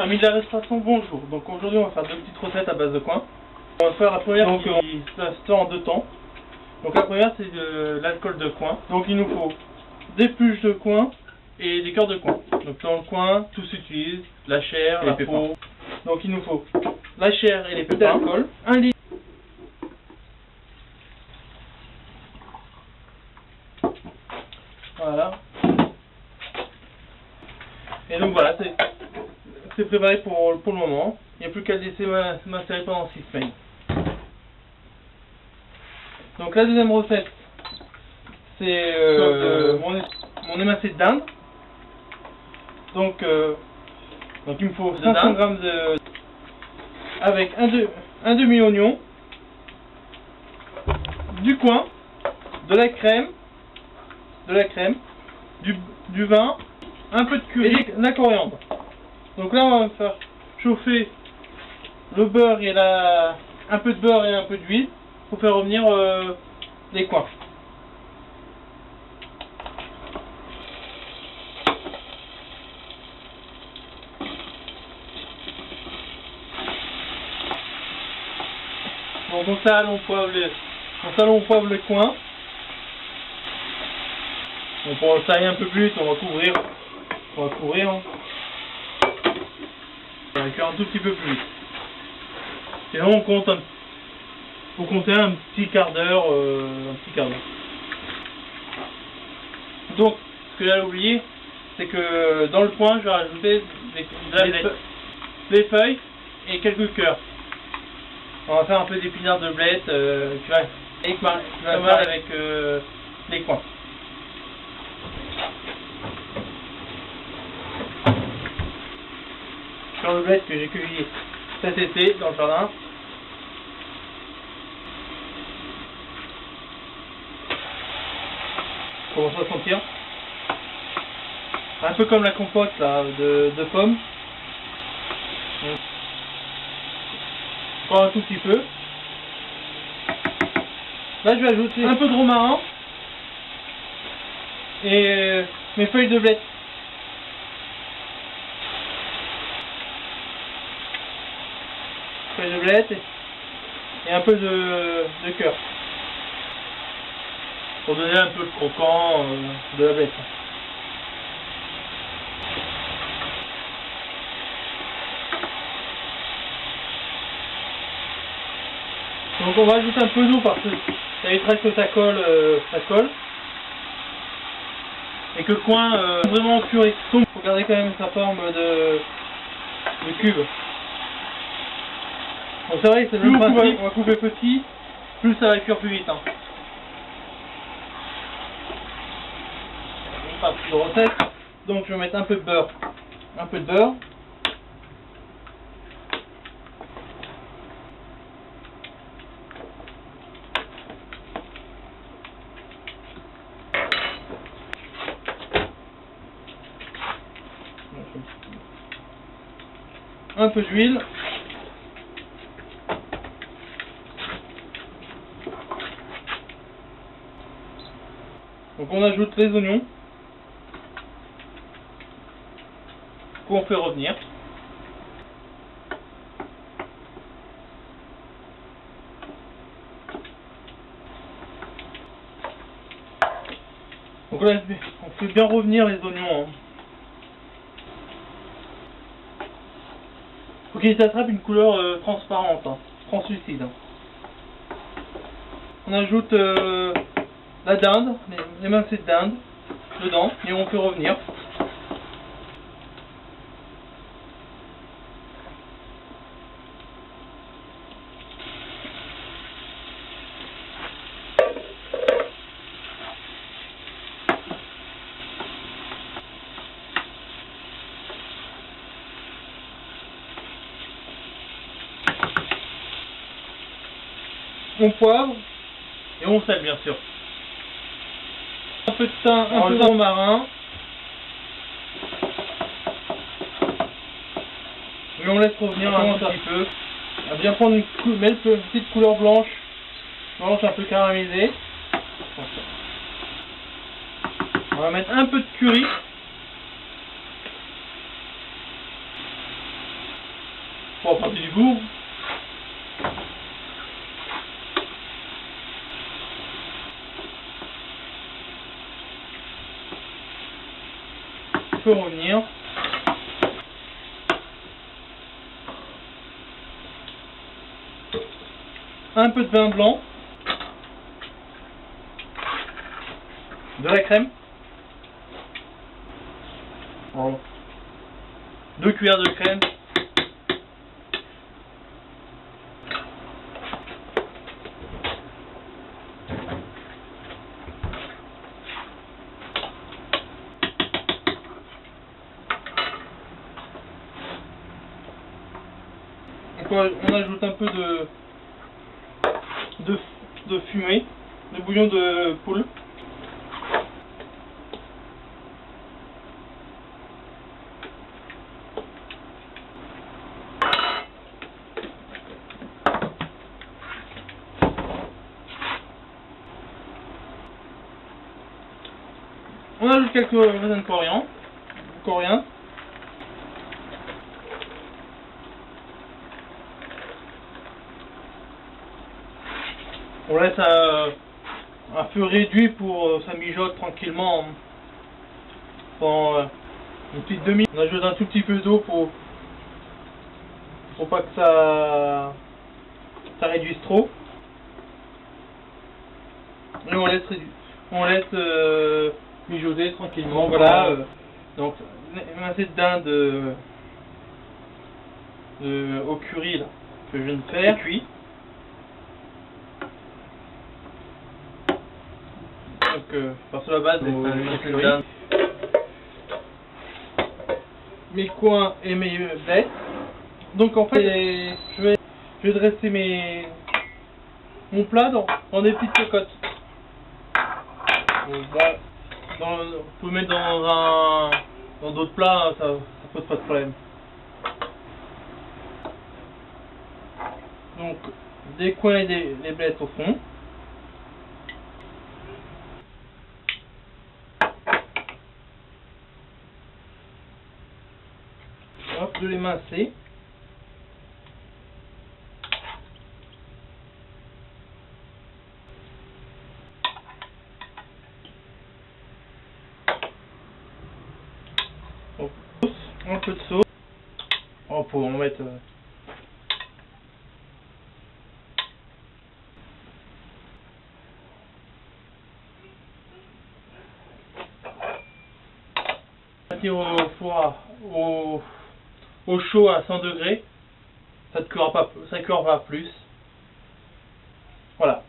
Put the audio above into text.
Amis de la restauration, bonjour. Donc aujourd'hui on va faire deux petites recettes à base de coin. On va faire la première qui se fait en deux temps. Donc la première c'est de l'alcool de coin. Donc il nous faut des peluches de coin et des cœurs de coin. Donc dans le coin tout s'utilise, la chair, la peau. Donc il nous faut la chair et les pépins d'alcool, 1 litre. Voilà. Et donc voilà, c'est préparé pour le moment. Il n'y a plus qu'à le laisser macérer pendant 6 semaines. Donc la deuxième recette, c'est mon émincé de dinde. Donc il me faut 500 g avec un demi-oignon, du coin, de la crème, du vin, un peu de curry et de la coriandre. Donc là on va faire chauffer le beurre et un peu de beurre et un peu d'huile pour faire revenir les coins. Bon, donc là on poivre les coins. Donc pour le tailler un peu plus vite, on va couvrir. Hein. On va cuire un tout petit peu plus vite. Sinon faut compter un petit quart d'heure. Donc ce que j'avais oublié, c'est que dans le coin je vais rajouter des feuilles et quelques cœurs. On va faire un peu d'épinards de blette, tu vas faire avec les coins. Cœur de blette que j'ai cueilli cet été dans le jardin. Commence à sentir. Un peu comme la compote là, de pommes. Encore un tout petit peu. Là je vais ajouter un peu de romarin et mes feuilles de blette. Feuilles de blette et un peu de cœur. Pour donner un peu de croquant de la blette. Donc on va ajouter un peu d'eau parce que ça évitera que ça colle. Et que le coin vraiment curé. Donc il faut garder quand même sa forme de cube. Donc c'est vrai que c'est le même principe, on va couper petit, plus ça va cuire plus vite. Hein. Partie de recette. Donc je vais mettre un peu de beurre. Un peu d'huile. Donc on ajoute les oignons qu'on fait revenir. Donc là on fait bien revenir les oignons. Hein. Faut qu'ils attrapent une couleur transparente, hein, translucide. Hein. On ajoute la dinde, les émincés de dinde dedans et on fait revenir. On poivre et on sel bien sûr. Un peu de thym, un peu de romarin. Et on laisse revenir un petit peu. On va bien prendre une petite couleur blanche un peu caramélisée. On va mettre un peu de curry. j'ouvre. Je peux revenir. Un peu de vin blanc. De la crème. Voilà. 2 cuillères de crème. Donc on ajoute un peu de fumée, de bouillon de poule. On ajoute quelques raisins de coriandre. On laisse un feu réduit pour ça mijote tranquillement pendant une petite demi. On ajoute un tout petit peu d'eau pour pas que ça réduise trop. Et on laisse mijoter tranquillement. Voilà. Donc une assiette d'Inde au curry là, que je viens de faire. Cuit. Donc par sur la base au curry. Mes coins et mes blettes. Donc en fait je vais dresser mon plat dans des petites cocottes. Voilà. Vous pouvez mettre dans d'autres plats, ça pose pas de problème. Donc des coins et des blettes au fond. Hop, de l'émincer. Un peu de sauce. On peut en mettre. Au four au chaud à 100 degrés. Ça ne cuira pas plus. Voilà.